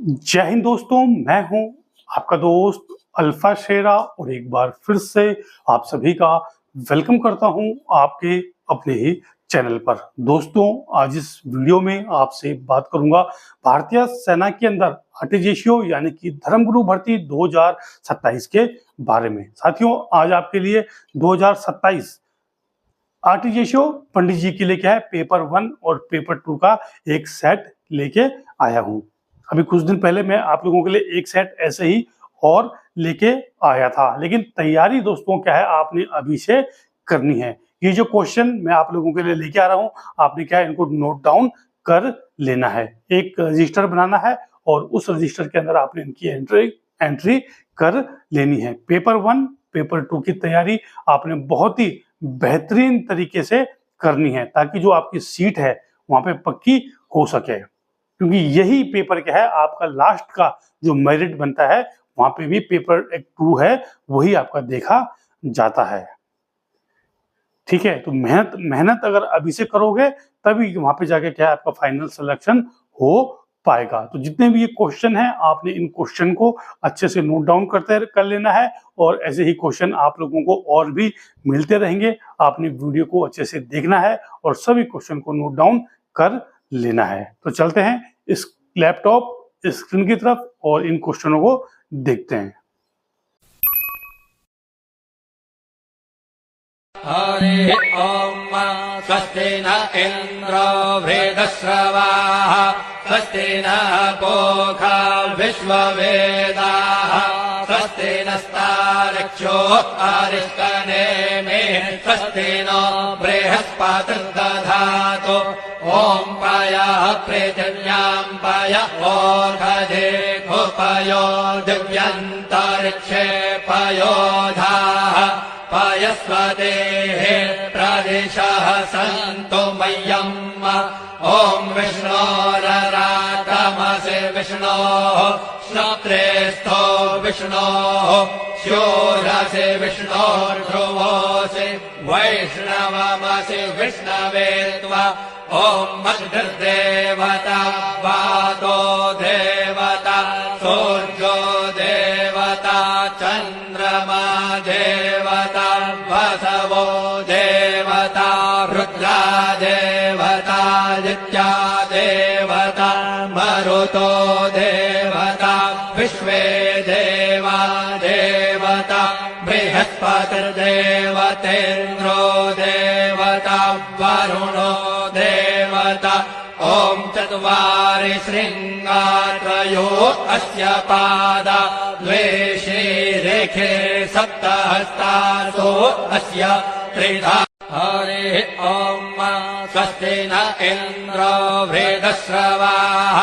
जय हिंद दोस्तों, मैं हूं आपका दोस्त अल्फा शेरा और एक बार फिर से आप सभी का वेलकम करता हूं आपके अपने ही चैनल पर। दोस्तों, आज इस वीडियो में आपसे बात करूंगा भारतीय सेना के अंदर आरटीजीएसओ यानी कि धर्मगुरु भर्ती 2027 के बारे में। साथियों, आज आपके लिए 2027 आरटीजीएसओ पंडित जी के लिए क्या है, पेपर 1 और पेपर 2 का एक सेट लेके आया हूं। अभी कुछ दिन पहले मैं आप लोगों के लिए एक सेट ऐसे ही और लेके आया था, लेकिन तैयारी दोस्तों क्या है, आपने अभी से करनी है। ये जो क्वेश्चन मैं आप लोगों के लिए लेके आ रहा हूँ, आपने क्या है, इनको नोट डाउन कर लेना है। एक रजिस्टर बनाना है और उस रजिस्टर के अंदर आपने इनकी एंट्री कर लेनी है। पेपर 1 पेपर 2 की तैयारी आपने बहुत ही बेहतरीन तरीके से करनी है, ताकि जो आपकी सीट है वहां पे पक्की हो सके, क्योंकि यही पेपर क्या है, आपका लास्ट का जो मेरिट बनता है, वहां पे भी पेपर 2 है वही आपका देखा जाता है। ठीक है, तो मेहनत अगर अभी से करोगे तभी वहां पे जाके क्या है, आपका फाइनल सिलेक्शन हो पाएगा। तो जितने भी ये क्वेश्चन है, आपने इन क्वेश्चन को अच्छे से नोट डाउन कर लेना है, और ऐसे ही क्वेश्चन आप लोगों को और भी मिलते रहेंगे। आपने वीडियो को अच्छे से देखना है और सभी क्वेश्चन को नोट डाउन कर लेना है। तो चलते हैं इस लैपटॉप स्क्रीन की तरफ और इन क्वेश्चनों को देखते हैं। हरि ओम स्वस्ति न इंद्रो वृद्धश्रवाः स्वस्ति न पूषा विश्ववेदाः स्वस्ति नस्तार्क्ष्यो अरिष्टनेमिः स्वस्ति नो बृहस्पतिर्दधातु ॐ पयः पृथिव्यां पय ओषधेऽपयो दिव्यन्तरिक्षे पयोधाः पयस्वतेः प्रदिशः सन्तु मह्यम् ॐ विष्णोररातमसि विष्णोः श्रोत्रेस्थो विष्णोः शूरसि विष्णोर्ध्रुवोऽसि वैष्णवमसि विष्णवे त्वा ॐ मद्भिर्देवता वातो देवता सूर्यो देवता चन्द्रमा देवता वसवो देवता रुद्रा देवता आदित्या देवता मरुतो देवता विश्वे देवा देवता बृहस्पतिर्देवतेन्द्रो देवता वरुणो देवता ॐ चत्वारि शृङ्गात्रयो अस्य पादा द्वे शीरेखे सप्तहस्तासो अस्य त्रिधा। हरि ओम स्वस्ति न इंद्रो वृद्धश्रवाः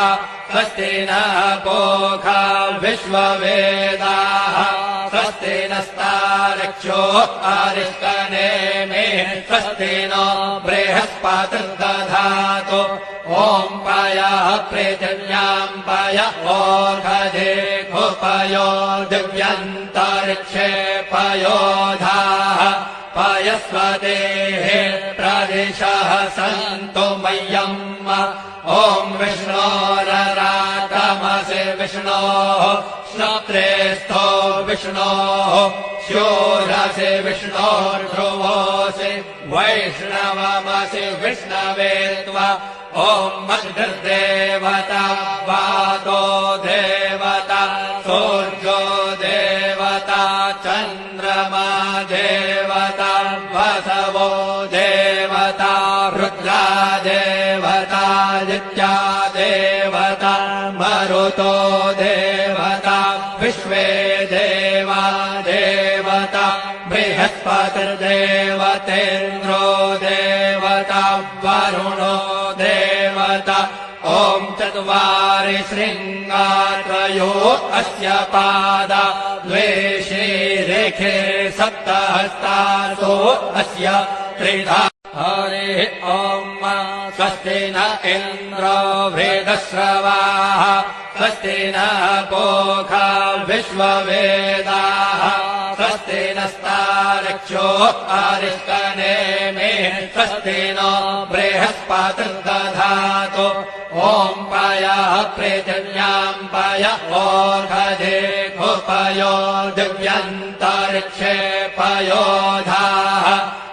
स्वस्ति न पूषा विश्ववेदाः स्वस्ति नस्तार्क्ष्यो अरिष्टनेमिः स्वस्ति नो बृहस्पतिर्दधातु ॐ पयः पृथिव्यां पय ओषधेऽपयो दिव्यन्तरिक्षे पयोधाः पयस्वतेः प्रदिशः सन्तु मह्यम् ॐ विष्णोररातमसि विष्णोः श्रोत्रेस्थो विष्णोः शूरसि विष्णोर्ध्रुवोऽसि वैष्णवमसि विष्णवे त्वा ॐ मद्भिर्देवता वातो देवता सूर्यो देवता चन्द्रमा देवता वसवो देवता रुद्रा देवता आदित्या देवता मरुतो देवता विश्वे देवा देवता बृहस्पतिर्देवतेन्द्रो देवता वरुणो देवता ॐ चत्वारि शृङ्गात्रयो अस्य पादा द्वे शीरेखे सप्तहस्तासो अस्य त्रिधा। हरि ओम स्वस्ति न इंद्रो वृद्धश्रवाः स्वस्ति न पूषा विश्ववेदाः स्वस्ति नस्तार्क्ष्यो अरिष्टनेमिः स्वस्ति नो बृहस्पतिर्दधातु ॐ पयः पृथिव्याम् पय ओर्धेघुपयो दिव्यन्तरिक्षे पयोधाः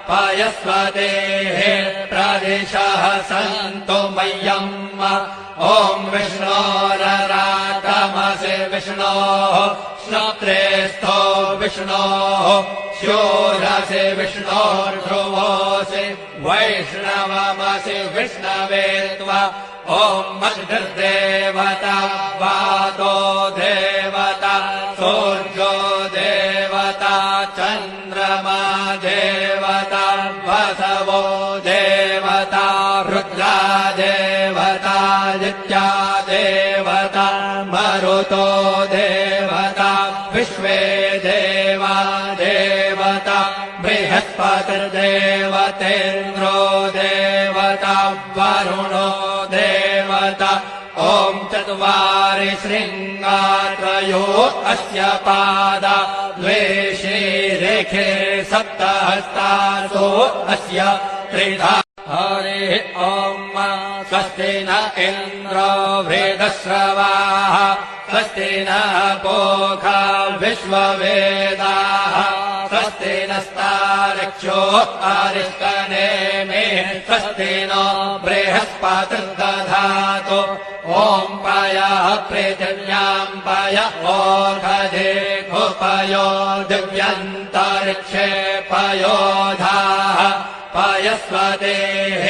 पयस्वतेः प्रदिशः सन्तु मह्यम् ॐ विष्णोररातमसि विष्णोः श्रोत्रेस्थो विष्णोः स्योरसि विष्णोर्ध्रुवोऽसि वैष्णवमसि विष्णवे त्वा ॐ मद्गर्देवता वातो देवता सूर्यो देवता चन्द्रमा देवता वसवो देवता रुद्रा देवता नित्या देवता मरुतो देवता विश्वे देवा देवता बृहस्पतिर्देवतेन्द्रो देवता वरुणो देवता ॐ चत्वारि शृङ्गात्रयो अस्य पादा द्वे शीरेखे सप्तहस्तासो अस्य त्रिधा हरिः ॐ स्वस्ति न इन्द्रो वृद्धश्रवाः स्वस्ति नः पूषा विश्ववेदाः स्वस्ति नस्तार्क्ष्यो अरिष्टनेमिः स्वस्ति नो बृहस्पतिर्दधातु ॐ पयः पृथिव्याम् पय ओर्धेघुपयो दिव्यन्तरिक्षे पयोधाः पयस्वतेः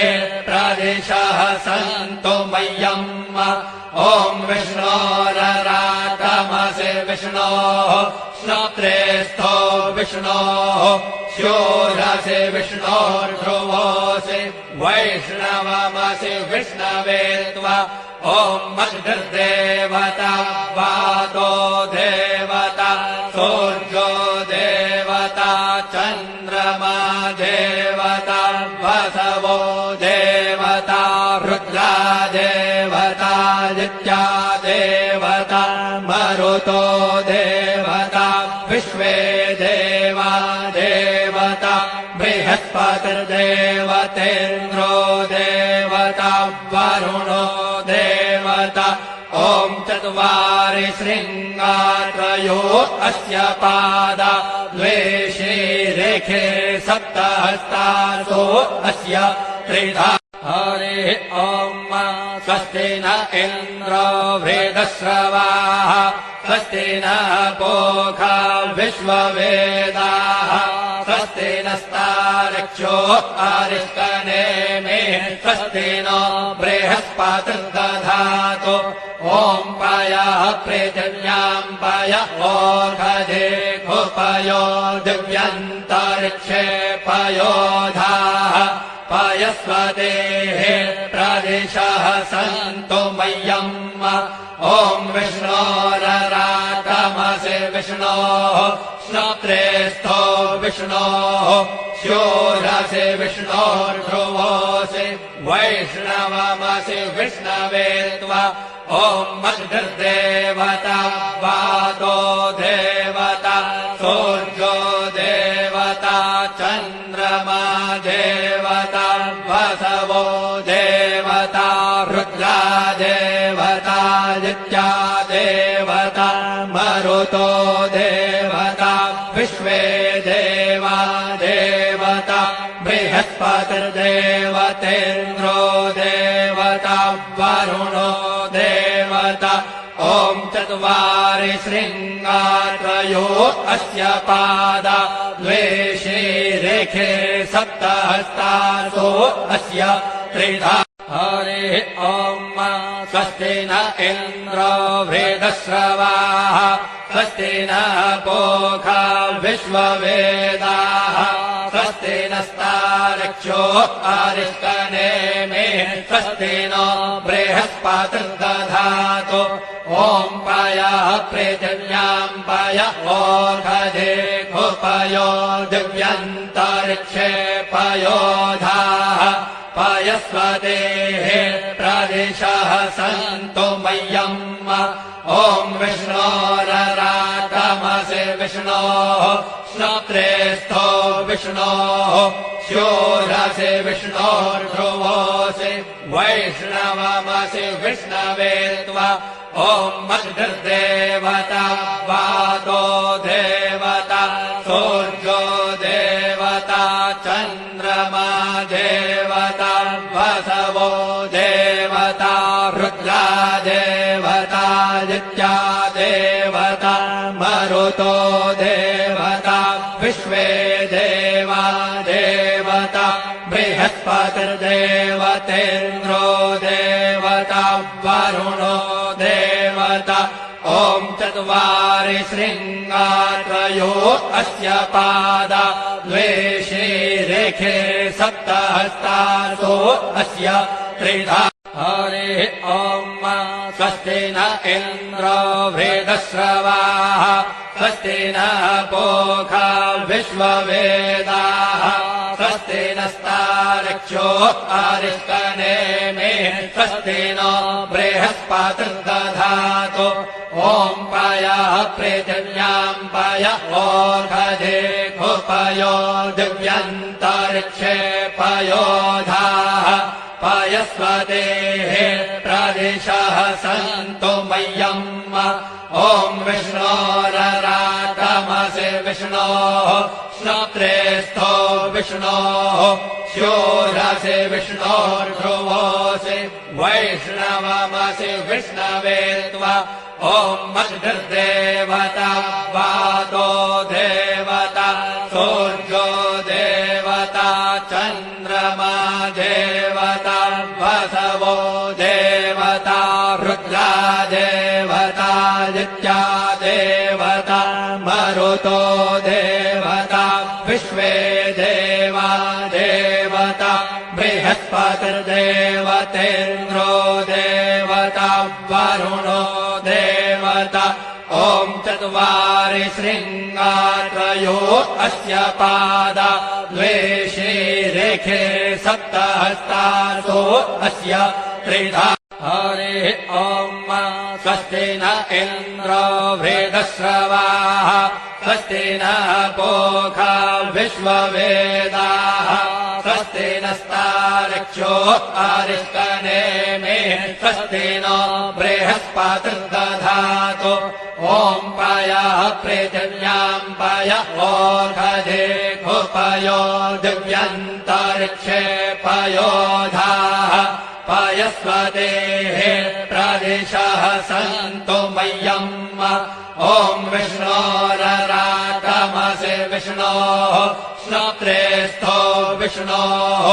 प्रदिशः सन्तु मह्यम् ॐ विष्णोररातमसि विष्णोः श्रोत्रेस्थो विष्णोः स्योरसि विष्णोर्ध्रुवोऽसि वैष्णवमसि विष्णवे त्वा ॐ मद्गर्देवता वातो देवता सूर्यो देवता चन्द्रमा देवता वसवो देवता रुद्रा देवता नित्या देवता मरुतो देवता विश्वे देवा देवता बृहस्पतिर्देवतेन्द्रो देवता वरुणो देवता ॐ चत्वारि शृङ्गात्रयो अस्य पादा द्वे शीरेखे सप्तहस्तासो अस्य त्रिधा हरिः ॐ स्वस्ति न इन्द्रो वृद्धश्रवाः स्वस्ति नः पूषा विश्ववेदाः स्वस्ति नस्तार्क्ष्यो अरिष्टनेमिः स्वस्ति नो बृहस्पतिर्दधातु ॐ पयः पृथिव्याम् पय ओर्धेघुपयो दिव्यन्तरिक्षे पयोधाः पयस्वतेः प्रदिशः सन्तु मह्यम् ॐ विष्णोररातमसि विष्णोः श्रोत्रेस्थो विष्णोः स्योरसि विष्णोर्ध्रुवोऽसि वैष्णवमसि विष्णवे त्वा ॐ मद्गर्देवता वातो देवता सूर्यो देवता चन्द्रमा देवता वसवो देवता रुद्रा देवता नित्या देवता मरुतो देवता विश्वे देवा देवता बृहस्पतिर्देवतेन्द्रो देवता वरुणो देवता ॐ चत्वारि शृङ्गात्रयो अस्य पादा द्वे शीरेखे सप्तहस्तासो अस्य त्रिधा हरिः ॐ स्वस्ति न इन्द्रो वृद्धश्रवाः स्वस्ति नः पूषा विश्ववेदाः स्वस्ति नस्तार्क्ष्यो अरिष्टनेमिः स्वस्ति नो बृहस्पतिर्दधातु ॐ पयः पृथिव्याम् पय ओर्धेघुपयो दिव्यन्तरिक्षे पयोधाः पयस्वतेः प्रदिशः सन्तु मह्यम् ॐ विष्णोररातमसि विष्णोः श्रोत्रेस्थो विष्णोः स्योरसि विष्णोर्ध्रुवोऽसि वैष्णवमसि विष्णवे त्वा ॐ मद्भिर्देवता वातो देवता सूर्यो देवता चन्द्रमा देवता वसवो देवता रुद्रा देवतादित्या देवता मरुतो देवता विश्वे देवा देवता बृहस्पतिर्देवतेन्द्रो देवता वरुणो देवता ॐ चत्वारि शृङ्गात्रयो अस्य पादा द्वे शीरेखे सप्तहस्तासो अस्य त्रिधा हरिः ॐ स्वस्ति न इन्द्रो वेदश्रवाः स्वस्ति नः पूषा विश्ववेदाः स्वस्ति नस्तार्क्ष्यो अरिष्टनेमिः स्वस्ति नो बृहस्पतिर्दधातु ॐ पयः पृथिव्यां पय ओषधे खुपयो दिव्यन्तरिक्षे पयोधाः पयस्वतेः प्रदिशः सन्तु मह्यम् ॐ विष्णोरराटमसि विष्णोः श्रोत्रेस्थो विष्णोः स्योरसि विष्णोर्ध्रुवोऽसि वैष्णवमसि विष्णवे त्वा ॐ मद्भिर्देवता वातो देवता सूर्यो देवता चन्द्रमा देवता वसवो देवता रुद्रा देवतादित्या देवता मरुतो देवता विश्वे देवा देवता बृहस्पतिर्देवतेन्द्रो देवता वरुणो देवता ॐ चत्वारि शृङ्गात्रयो अस्य पादा द्वे शीरेखे सप्तहस्तासो अस्य त्रिधा हरिः ॐ स्वस्ति न इन्द्रो वेदश्रवाः स्वस्ति नः पूषा विश्ववेदाः स्वस्ति नस्तार्क्ष्यो अरिष्टनेमिः स्वस्ति नो बृहस्पतिर्दधातु ॐ पयः पृथिव्यां पय ओषधे खुपयो दिव्यन्तरिक्षे पयोधाः पयस्वतेः प्रदिशः सन्तु मह्यम् ॐ विष्णोरराटमसि विष्णोः श्रोत्रेस्थो विष्णोः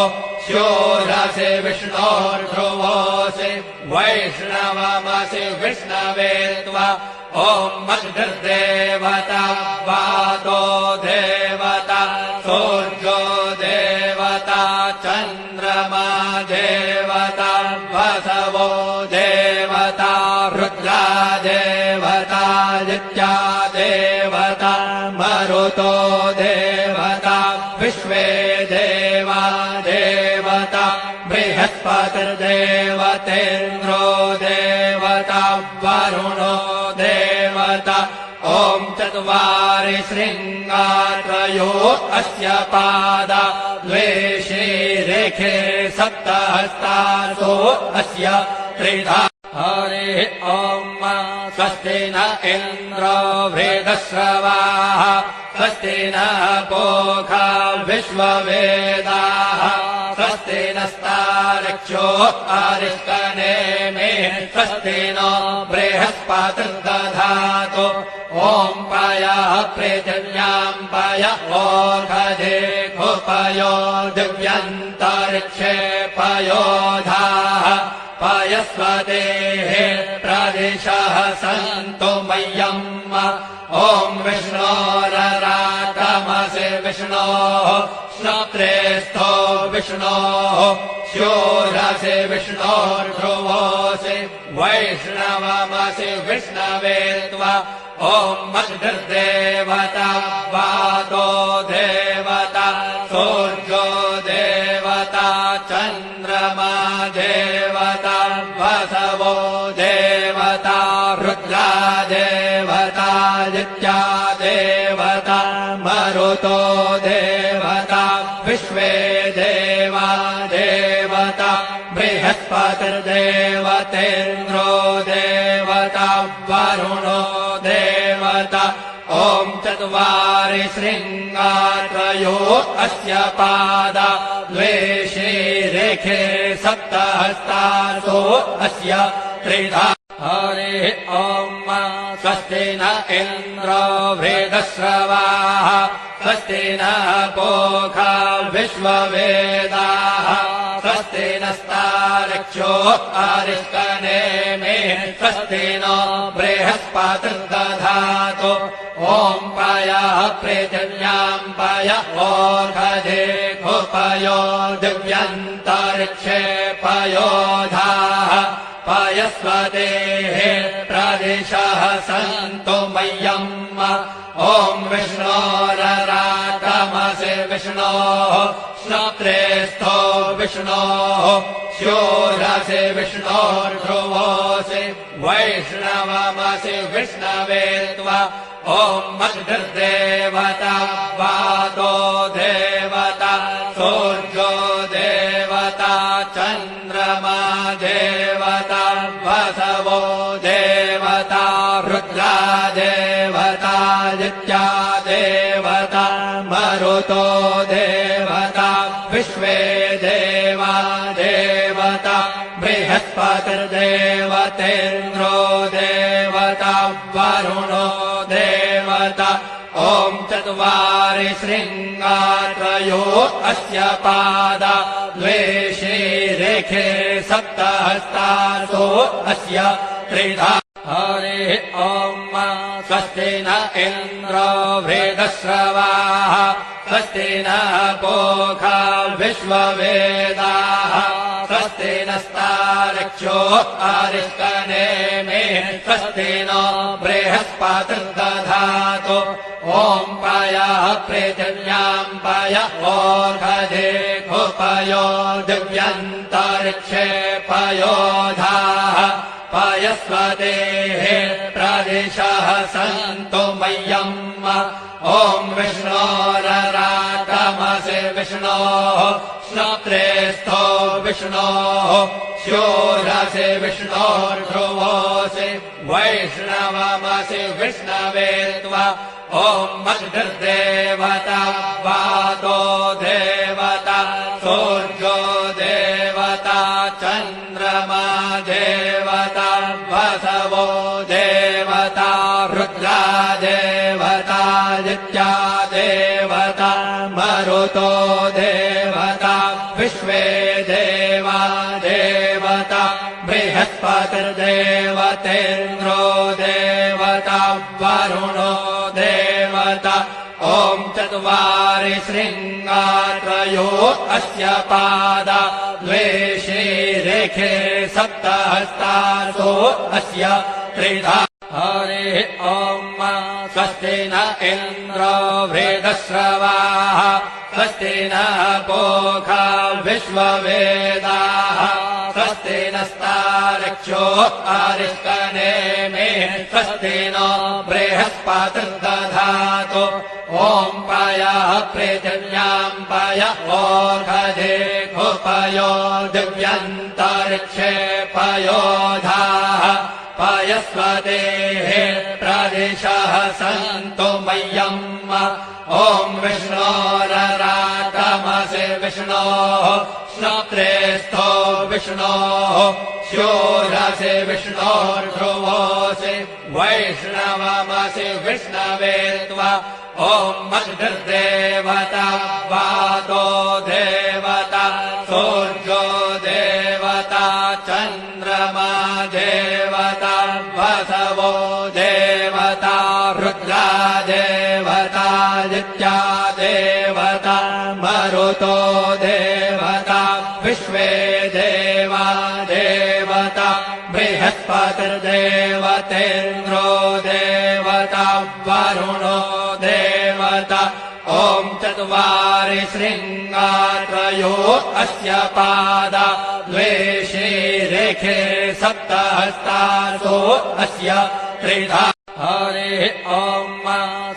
स्योरसि विष्णोर्ध्रुवोऽसि वैष्णवमसि विष्णवे त्वा ॐ मद्भिर्देवता वातो देवता सूर्यो देवता चन्द्रमा देवता वसवो देवता रुद्रा देवतादित्या देवता मरुतो देवता विश्वे देवा देवता बृहस्पतिर्देवतेन्द्रो देवता वरुणो देवता ॐ चत्वारि शृङ्गात्रयो अस्य पादा द्वे शीरेखे सप्तहस्तासो अस्य त्रिधा हरिः ॐ स्वस्ति न इन्द्रो वेदश्रवाः स्वस्ति नः पूषा विश्ववेदाः स्वस्ति नस्तार्क्ष्यो अरिष्टनेमिः स्वस्ति नो बृहस्पतिर्दधातु ॐ पयः पृथिव्यां पय ओषधे खुपयो दिव्यन्तरिक्षे पयोधाः पयस्वतेः प्रदिशः सन्तु मह्यम् ॐ विष्णोरराटमसि विष्णोः श्रोत्रेस्थो विष्णोः स्योरसि विष्णोर्ध्रुवोऽसि वैष्णवमसि विष्णवे त्वा ॐ मद्भिर्देवता वातो देवता सूर्यो देवता चन्द्रमा देवता वसवो देवता रुद्रा देवतादित्या देवता मरुतो देवता विश्वे देवा देवता बृहस्पतिर्देवतेन्द्रो देवता वरुणो देवता ॐ चत्वारि शृङ्गात्रयो अस्य पादा द्वे शीरेखे सप्तहस्तासो अस्य त्रिधा हरिः ॐ स्वस्ति न इन्द्रो वृद्धश्रवाः स्वस्ति नः पूषा विश्ववेदाः स्वस्ति नस्तार्क्ष्यो अरिष्टनेमिः स्वस्ति नो बृहस्पतिर्दधातु ॐ पयः पृथिव्यां पय ओषधेऽपयो दिव्यन्तरिक्षे पयोधाः पयस्वतेः प्रदिशः सन्तु मह्यम् ॐ विष्णोरराटमसि विष्णोः श्रोत्रेस्थो विष्णोः शोरसि विष्णोर्ध्रुवोऽसि वैष्णवमसि विष्णवे त्वा ॐ अग्निर्देवता वातो देवता सूर्यो देवता चन्द्रमा देवता वसवो देवता रुद्रा देवतादित्या देवता मरुतो देवता विश्वे देवा देवता बृहस्पतिर्देवतेन्द्रो देवता वरुणो देवता ॐ चत्वारि शृङ्गात्रयो अस्य पादा द्वे शीरेखे सप्तहस्तासो अस्य त्रिधा हरिः ॐ स्वस्ति न इन्द्रो वृद्धश्रवाः स्वस्ति नः पूषा विश्ववेदाः स्वस्ति नस्तार्क्ष्यो अरिष्टनेमिः स्वस्ति नो बृहस्पतिर्दधातु ॐ पयः पृथिव्यां पय ओषधेऽपयो दिव्यन्तरिक्षे पयोधाः पयस्वतेः प्रदिशः सन्तु मह्यम् ॐ विष्णोरराटमसि विष्णोः श्रोत्रेस्थो विष्णोः शोरसि विष्णोर्ध्रुवोऽसि वैष्णवमसि विष्णवे त्वा ॐ अग्निर्देवता वातो देवता सूर्यो देवता चन्द्रमा देवता वसवो देवता रुद्रा देवतादित्या देवता मरुतो देवता विश्वे देवा देवता बृहस्पतिर्देवतेन्द्रो देवता वरुणो देवता ॐ चत्वारि शृङ्गात्रयो अस्य पादा द्वे शीरेखे सप्तहस्तासो अस्य त्रिधा हरिः ॐ स्वस्ति न इन्द्रो वृद्धश्रवाः स्वस्ति नः पूषा विश्ववेदाः स्वस्ति नस्तार्क्ष्यो अरिष्टनेमिः स्वस्ति नो बृहस्पतिर्दधातु ॐ पयः पृथिव्यां पय ओषधेऽपयो दिव्यन्तरिक्षे पयोधाः पयस्वतेः प्रदिशः सन्तु मह्यम् ॐ विष्णोरराटमसि विष्णोः श्रोत्रेस्थो विष्णोः शोरसि विष्णोर्ध्रुवोऽसि वैष्णवमसि विष्णवे त्वा ॐ अग्निर्देवता वातो देवता सूर्यो देवता चन्द्रमा देवता वसवो देवता रुद्रा देवतादित्या देवता मरुतो देवता विश्वे देवा देवता बृहस्पतिर्देवतेन्द्रो देवता वरुणो देवता ॐ चत्वारि शृङ्गात्रयो अस्य पादा द्वे शीरेखे सप्तहस्तासो अस्य त्रिधा हरिः ॐ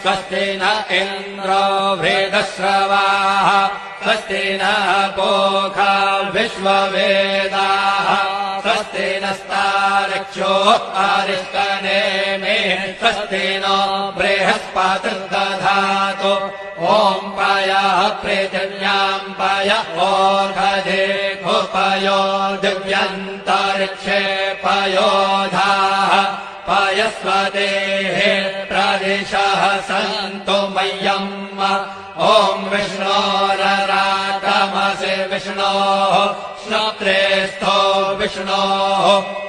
स्वस्ति न इन्द्रो वृद्धश्रवाः स्वस्ति नः पूषा विश्ववेदाः स्वस्ति नस्तार्क्ष्यो अरिष्टनेमिः स्वस्ति नो बृहस्पतिर्दधातु ॐ पयः पृथिव्यां पय ओषधेऽपयो दिव्यन्तरिक्षे पयोधाः पयस्वतेः प्रदिशः सन्तु मह्यम् ॐ विष्णोरराटमसि विष्णोः श्रोत्रेस्थो विष्णोः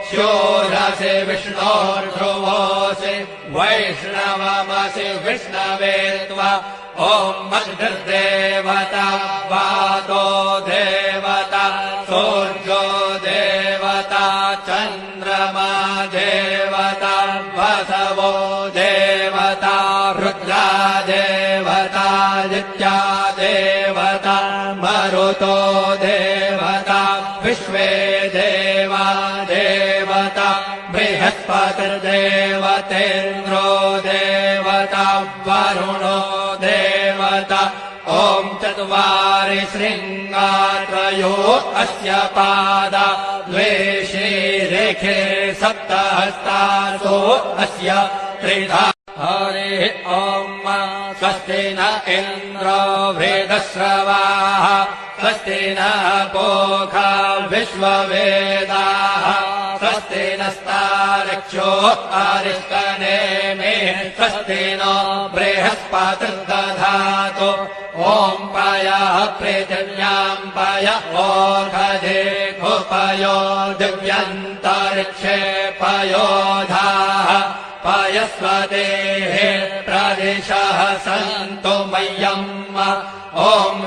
शूरसि विष्णोर्ध्रुवोऽसि वैष्णवमसि विष्णवे त्वा ॐ मद्गर्देवता वातो देवता सूर्यो देवता चन्द्रमा देवता वसवो देवता रुद्रा देवता नित्या देवता मरुतो देवता विश्वे देवा देवता बृहस्पतिर्देवतेन्द्रो देवता वरुणो देवता ॐ चत्वारि शृङ्गात्रयो अस्य पादा द्वे शीरेखे सप्तहस्तासो अस्य त्रिधा हरिः ॐ स्वस्ति न इन्द्रो वृद्धश्रवाः स्वस्ति नः पूषा विश्ववेदाः स्वस्ति नस्तार्क्ष्यो अरिष्टनेमिः स्वस्ति नो बृहस्पतिर्दधातु ॐ पयः पृथिव्यां पय ओषधेऽपयो दिव्यन्तरिक्षे पयोधाः पयस्वतेः प्रदिशः सन्तु मह्यम् ॐ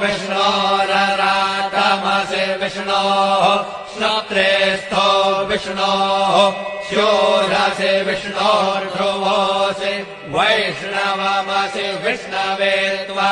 विष्णोरराटमसि विष्णोः श्रोत्रेस्थो विष्णोः शूरसि विष्णोर्ध्रुवोऽसि वैष्णवमसि विष्णवे त्वा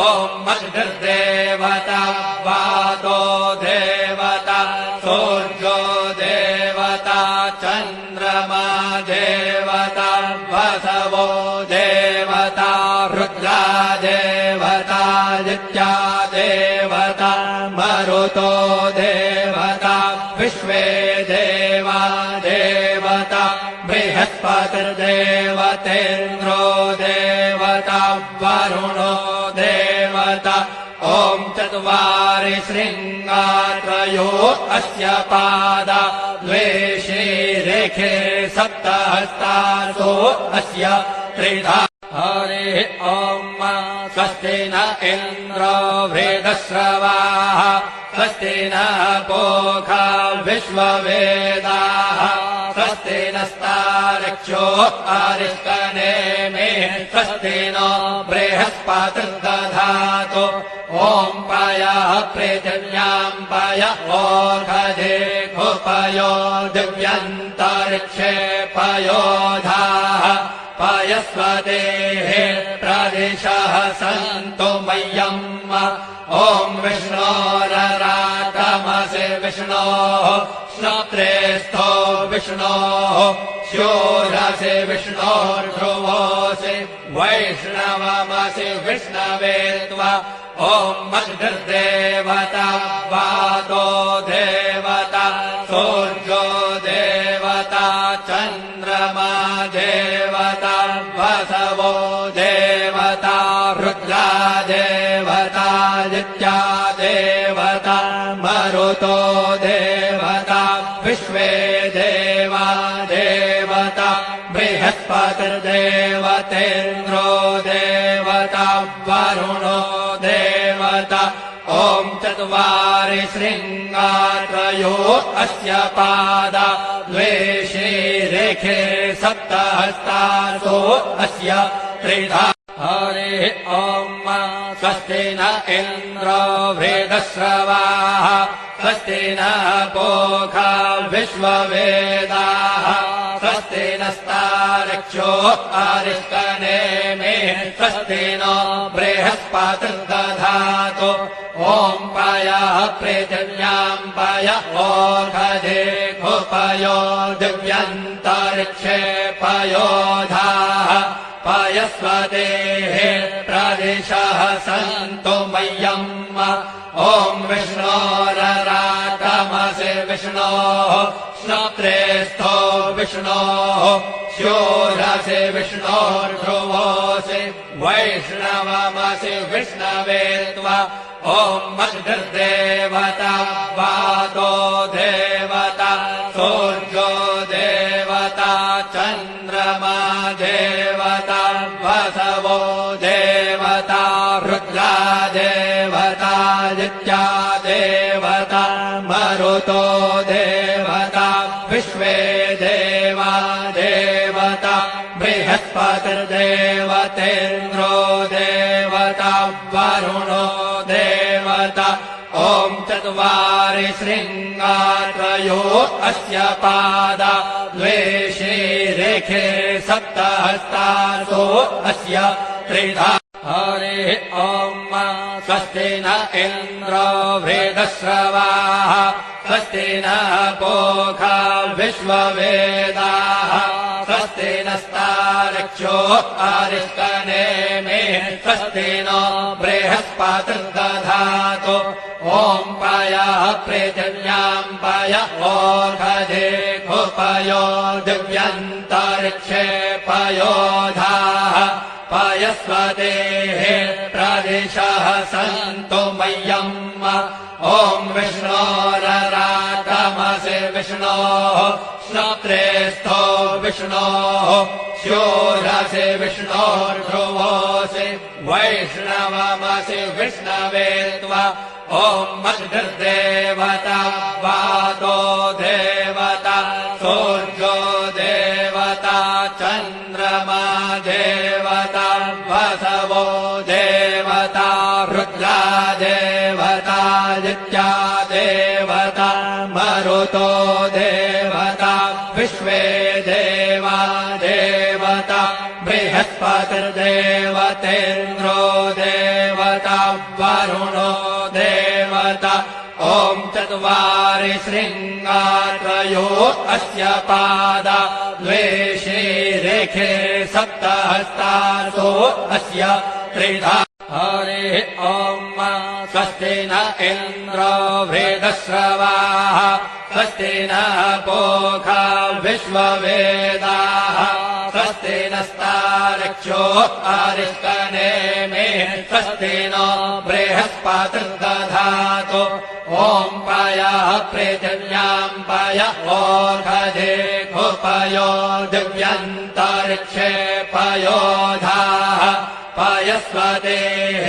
ॐ मद्गर्देवता वातो देवता सूर्यो देवता चन्द्रमा देवता वसवो देवता रुद्रा देवता नित्या देवता मरुतो देवता विश्वे देवा देवता बृहस्पतिर्देवतेन्द्रो देवता वरुणो देवता ॐ चत्वारि शृङ्गात्रयो अस्य पादा द्वे शीरेखे सप्तहस्तासो अस्य त्रिधा हरिः ॐ स्वस्ति न इन्द्रो वृद्धश्रवाः स्वस्ति नः पूषा विश्ववेदाः स्वस्ति नस्तार्क्ष्यो अरिष्टनेमिः स्वस्ति नो बृहस्पतिर्दधातु ॐ पयः पृथिव्यां पय ओषधेऽपयो दिव्यन्तरिक्षे पयोधाः पयस्वतेः प्रदिशः सन्तु मह्यम् ॐ विष्णोरराटमसि विष्णोः श्रोत्रेस्थो विष्णोः शूरसि विष्णोर्ध्रुवोऽसि वैष्णवमसि विष्णवे त्वा ॐ मद्गर्देवता वातो देवता सूर्यो देवता चन्द्रमा देवता वसवो देवता रुद्रा देवता नित्या देवता मरुतो देवता विश्वे देवा देवता बृहस्पतिर्देवतेन्द्रो देवता वरुणो देवता ॐ चत्वारि शृङ्गात्रयो अस्य पादा द्वे शीरेखे सप्तहस्तासो अस्य त्रिधा हरिः ॐ स्वस्ति न इन्द्रो वृद्धश्रवाः स्वस्ति नः पूषा विश्ववेदाः स्वस्ति नस्तार्क्ष्यो अरिष्टनेमिः स्वस्ति नो बृहस्पतिर्दधातु ॐ पयः पृथिव्यां पय ओषधेऽपयो दिव्यन्तरिक्षे पयोधाः स्वस्तेः प्रदिशः सन्तु मह्यम् ॐ विष्णोरराटमसि विष्णोः श्रोत्रेस्थो विष्णोः शूरसि विष्णोर्ध्रुवोऽसि वैष्णवमसि विष्णवे त्वा ॐ मद्भिर्देवता वातो देवता सूर्यो देवता चन्द्रमा देवता वसवो देवता रुद्रा देवता नित्या देवता मरुतो देवता विश्वे देवा देवता बृहस्पतिर्देवतेन्द्रो देवता वरुणो देवता ॐ चत्वारि शृङ्गात्रयो अस्य पादा द्वे शीरेखे सप्तहस्तासो अस्य त्रिधा हरिः ॐ स्वस्ति न इन्द्रो वेदश्रवाः स्वस्ति नः पूषा विश्ववेदाः स्वस्ति नस्तार्क्ष्यो अरिष्टनेमिः स्वस्ति नो बृहस्पतिर्दधातु ॐ पयः पृथिव्यां पय ओषधे खुपयो दिव्यन्तरिक्षे पयोधाः पयस्वतेः प्रदिशः सन्तु मह्यम् ॐ विष्णोरराटमसि विष्णोः श्रोत्रेस्थो विष्णोः शूरसि विष्णोर्ध्रुवोऽसि वैष्णवमसि विष्णवे त्वा ॐ मद्भिर्देवता वातो देवता सूर्यो देवता चन्द्रमा देवता वसवो देवता रुद्रा देवता नित्या देवता मरुतो देवता विश्वे देवा देवता बृहस्पतिर्देवतेन्द्रो देवता वरुणो देवता ॐ चत्वारि शृङ्गात्रयो अस्य पादा द्वे शीरेखे सप्तहस्तासो अस्य त्रिधा हरिः ॐ स्वस्ति न इन्द्रो वेदश्रवाः स्वस्ति नः पूषा विश्ववेदाः स्वस्ति नस्तार्क्ष्यो अरिष्टनेमिः स्वस्ति नो बृहस्पतिर्दधातु ॐ पयः पृथिव्यां पय ओषधे खुपयो दिव्यन्तरिक्षे पयोधाः पयस्वतेः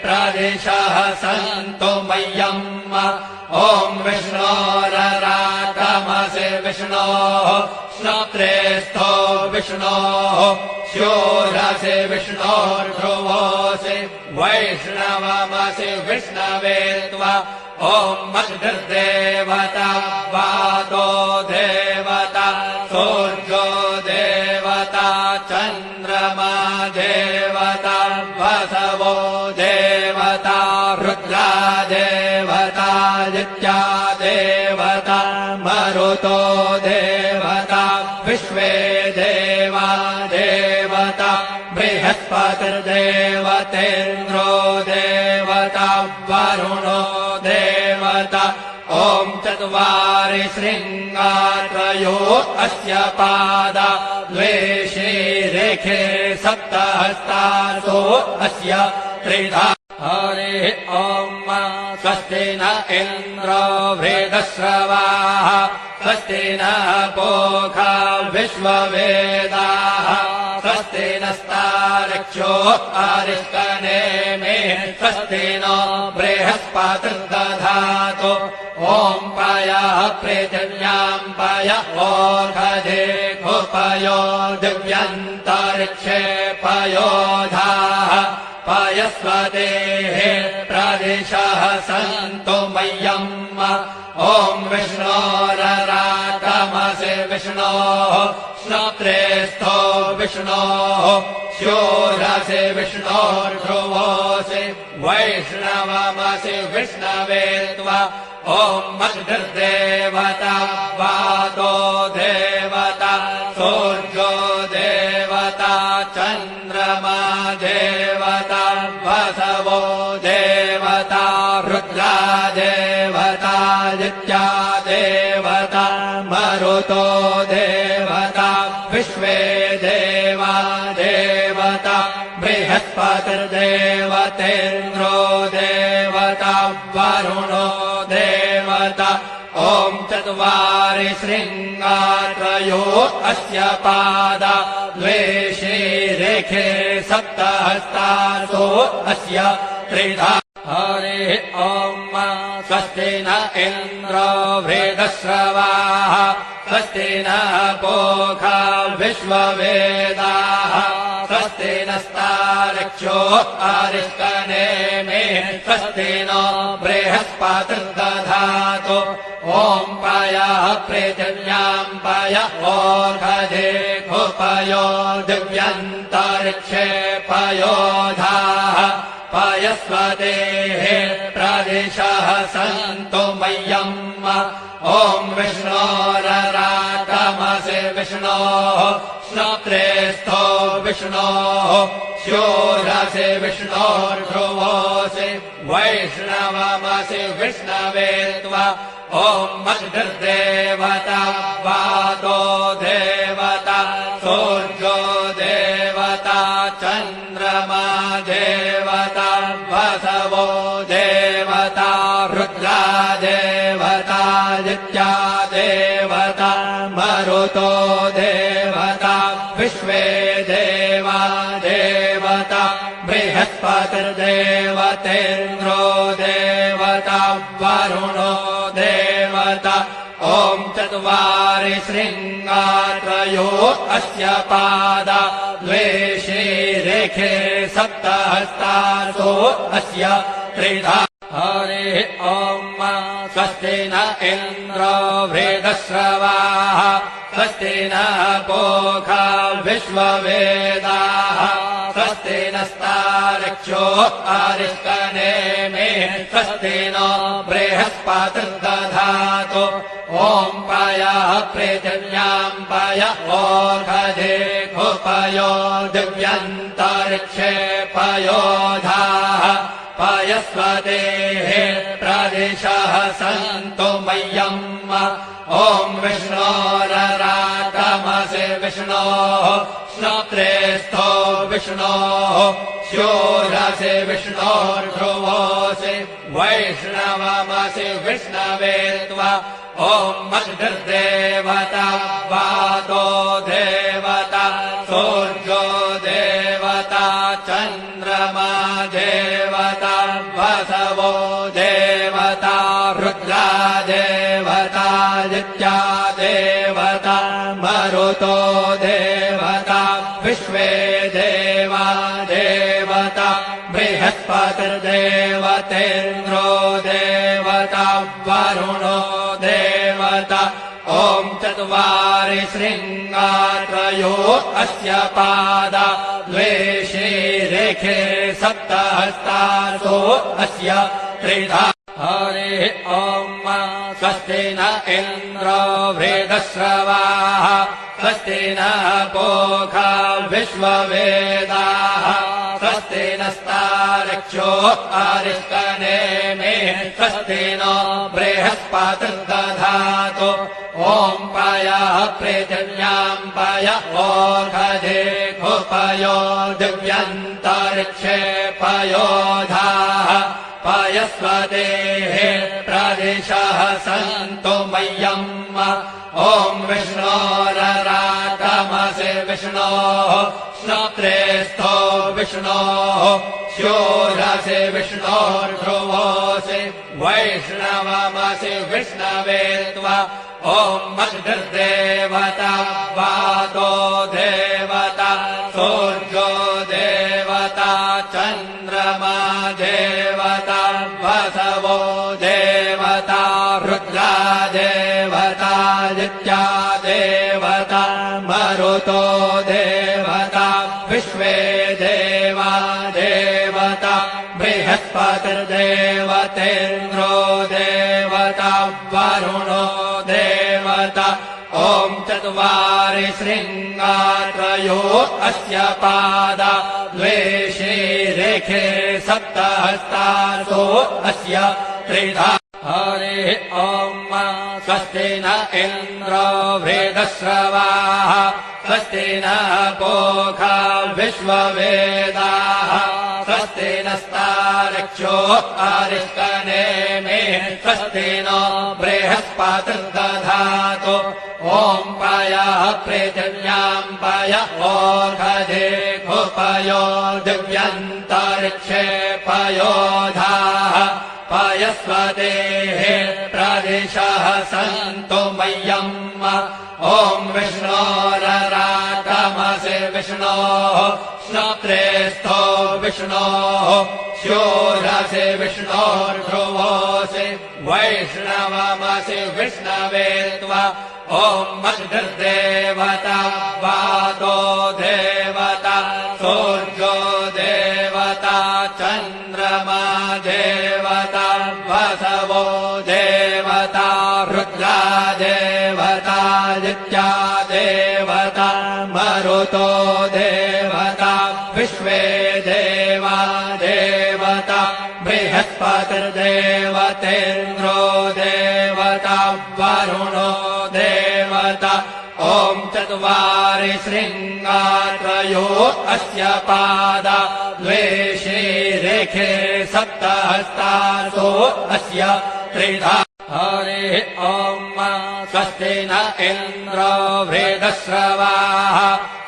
प्रदिशः सन्तु मह्यम् ॐ विष्णोरराटमसि विष्णोः श्रोत्रेस्थो विष्णोः शूरसि विष्णोर्ध्रुवोऽसि वैष्णवमसि विष्णवे त्वा ॐ मद्भिर्देवता वातो देवता सूर्यो देवता चन्द्रमा देवता वसवो देवता रुद्रा देवता नित्या देवता मरुतो देवता विश्वे देवा देवता बृहस्पतिर्देवतेन्द्रो देवता वरुणो देवता ॐ चत्वारि शृङ्गात्रयो अस्य पादा द्वे शीरेखे सप्तहस्तासो अस्य त्रिधा हरिः ॐ स्वस्ति न इन्द्रो वेदश्रवाः स्वस्ति नः पूषा विश्ववेदाः स्वस्ति नस्तार्क्ष्यो अरिष्टनेमिः स्वस्ति नो बृहस्पतिर्दधातु ॐ पयः पृथिव्यां पय ओषधे खुपयो दिव्यन्तरिक्षे पयोधाः पयस्वतेः प्रदिशः सन्तु मह्यम् ॐ विष्णोरराटमसि विष्णोः श्रोत्रेस्थो विष्णोः शूरसि विष्णोर्ध्रुवोऽसि वैष्णवमसि विष्णवे त्वा ॐ मद्भिर्देवता वातो देवता सूर्यो देवता चन्द्रमा देवतादित्या देवता मरुतो देवता विश्वे देवा देवता बृहस्पतिर्देवतेन्द्रो देवता वरुणो देवता ॐ चत्वारि शृङ्गात्रयो अस्य पादा द्वे शीरेखे सप्तहस्तासो अस्य त्रिधा हरिः ॐ स्वस्ति न इन्द्रो वृद्धश्रवाः स्वस्ति नः पूषा विश्ववेदाः स्वस्ति नस्तार्क्ष्यो अरिष्टनेमिः स्वस्ति नो बृहस्पतिर्दधातु ॐ पयः पृथिव्यां पय ओषधेऽपयो दिव्यन्तरिक्षे पयोधाः पयस्वतेः प्रदिशः सन्तु मह्यम् ॐ विष्णोररातमसि विष्णोः श्रोत्रे स्थो विष्णोः शोरसि विष्णोर्ध्रुवोऽसि वैष्णवमसि विष्णवे त्वा ॐ अग्निर्देवता वातो देवता सूर्यो देवता चन्द्रमा देवता वसवो देवता रुद्रा देवतादित्या देवता मरुतो देवता विश्वे देवा देवता बृहस्पतिर्देवतेन्द्रो देवता वरुणो देवता ॐ चत्वारि शृङ्गात्रयो अस्य पादा द्वे शीरेखे सप्तहस्तासो अस्य त्रिधा हरिः ॐ स्वस्ति न इन्द्रो वृद्धश्रवाः स्वस्ति नः पूषा विश्ववेदाः स्वस्ति नस्तार्क्ष्यो अरिष्टनेमिः स्वस्ति नो बृहस्पतिर्दधातु ॐ पयः पृथिव्यां पय ओषधेऽपयो दिव्यन्तरिक्षे पयोधाः पयस्वतेः प्रदिशः सन्तु मह्यम् ॐ विष्णोररातमसि विष्णोः श्रोत्रे स्थो विष्णोः शोरसि विष्णोर्ध्रुवोऽसि वैष्णवमसि विष्णवे त्वा ॐ अग्निर्देवता वातो देवता सूर्यो देवता चन्द्रमा देवता वसवो देवता रुद्रा देवतादित्या देवता मरुतो देवता विश्वे देवा देवता बृहस्पतिर्देवतेन्द्रो देवता वरुणो देवता ॐ चत्वारि शृङ्गात्रयो अस्य पादा द्वे शीरेखे सप्तहस्तासो अस्य त्रिधा हरिः ॐ स्वस्ति न इन्द्रो वृद्धश्रवाः स्वस्ति नः पूषा विश्ववेदाः स्वस्ति नस्तार्क्ष्यो अरिष्टनेमिः स्वस्ति नो बृहस्पतिर्दधातु ॐ पयः पृथिव्यां पय ओषधेऽपयो दिव्यन्तरिक्षे पयोधाः पयस्वतेः प्रदिशः सन्तु मह्यम् ॐ विष्णोररातमसि विष्णोः श्रोत्रे स्थो विष्णोः शोरसि विष्णोर्ध्रुवोऽसि वैष्णवमसि विष्णवे त्वा ॐ अग्निर्देवता वातो देवता सूर्यो देवता चन्द्रमा देवता वसवो देवता रुद्रा देवतादित्या देवता मरुतो देवता विश्वे देवा देवता बृहस्पतिर्देवतेन्द्रो देवता वरुणो देवता ॐ चत्वारि शृङ्गात्रयो अस्य पादा द्वे शीरेखे सप्तहस्तासो अस्य त्रिधा हरिः ॐ स्वस्ति न इन्द्रो वृद्धश्रवाः स्वस्ति नः पूषा विश्ववेदाः स्वस्ति नस्तार्क्ष्यो अरिष्टनेमिः स्वस्ति नो बृहस्पतिर्दधातु ॐ पयः पृथिव्यां पय ओषधेऽपयो दिव्यन्तरिक्षे पयोधाः पयस्वतेः प्रदिशः सन्तु मह्यम् ॐ विष्णोरराटमसि विष्णोः श्रोत्रेस्थो विष्णोः शूरसि विष्णोर्ध्रुवोऽसि वैष्णवमसि विष्णवे त्वा ॐ मद्भिर्देवता वातो देवता सूर्यो देवता चन्द्रमा देवता वसवो देवता रुद्रा देवता नित्या देवता मरुतो देवता विश्वे देवा देवता बृहस्पतिर्देवतेन्द्रो देवता वरुणो देवता ॐ चत्वारि शृङ्गात्रयो अस्य पादा द्वे शीरेखे सप्तहस्तासो अस्य त्रिधा हरिः ॐ स्वस्ति न इन्द्रो वृद्धश्रवाः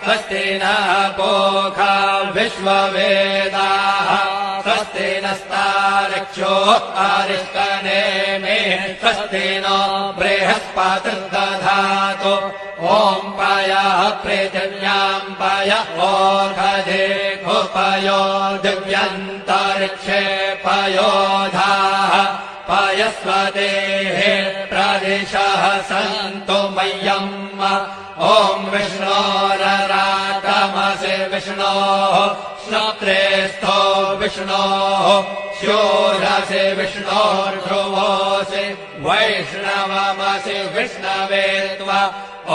स्वस्ति नः पूषा विश्ववेदाः स्वस्ति नस्तार्क्ष्यो अरिष्टनेमिः स्वस्ति नो बृहस्पतिर्दधातु ॐ पयः पृथिव्यां पय ओषधेऽपयो दिव्यन्तरिक्षे पयोधाः पयस्वतेः प्रदिशः सन्तु मह्यम् ॐ विष्णोरराटमसि विष्णोः श्रोत्रेस्थो विष्णोः शूरसि विष्णोर्ध्रुवोऽसि वैष्णवमसि विष्णवे त्वा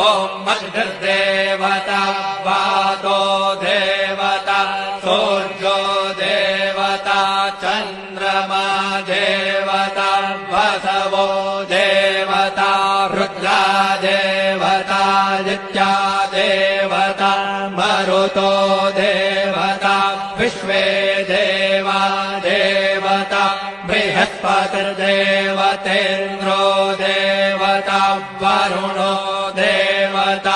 ॐ मद्भिर्देवता वातो देवता सूर्यो देवता चन्द्रमा देवता वसवो देवता रुद्रा देवता नित्या देवता मरुतो देवता विश्वे देवा देवता बृहस्पतिर्देवतेन्द्रो देवता वरुणो देवता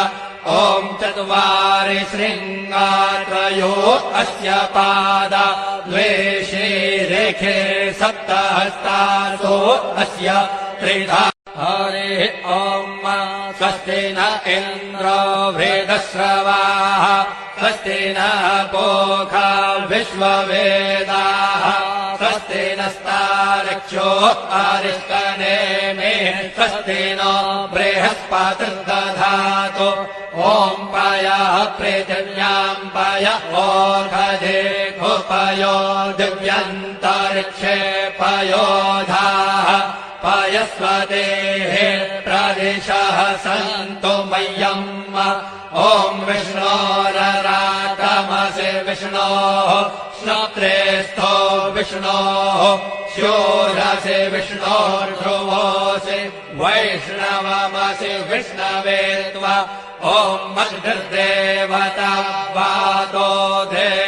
ॐ चत्वारि शृङ्गात्रयो अस्य पादा द्वे शीरेखे सप्तहस्तासो अस्य त्रिधा हरिः ॐ स्वस्ति न इन्द्रो वृद्धश्रवाः स्वस्ति नः पूषा विश्ववेदाः स्वस्ति नस्तार्क्ष्यो अरिष्टनेमिः स्वस्ति नो बृहस्पतिर्दधातु ॐ पयः पृथिव्यां पय ओषधेऽपयो दिव्यन्तरिक्षे पयोधाः पयस्वतेः प्रदिशः सन्तु मह्यम् ॐ विष्णोरराटमसि विष्णोः श्रोत्रेस्थो विष्णोः शूरसि विष्णोर्ध्रुवोऽसि वैष्णवमसि विष्णवे त्वा ॐ मद्भिर्देवता वातो देवता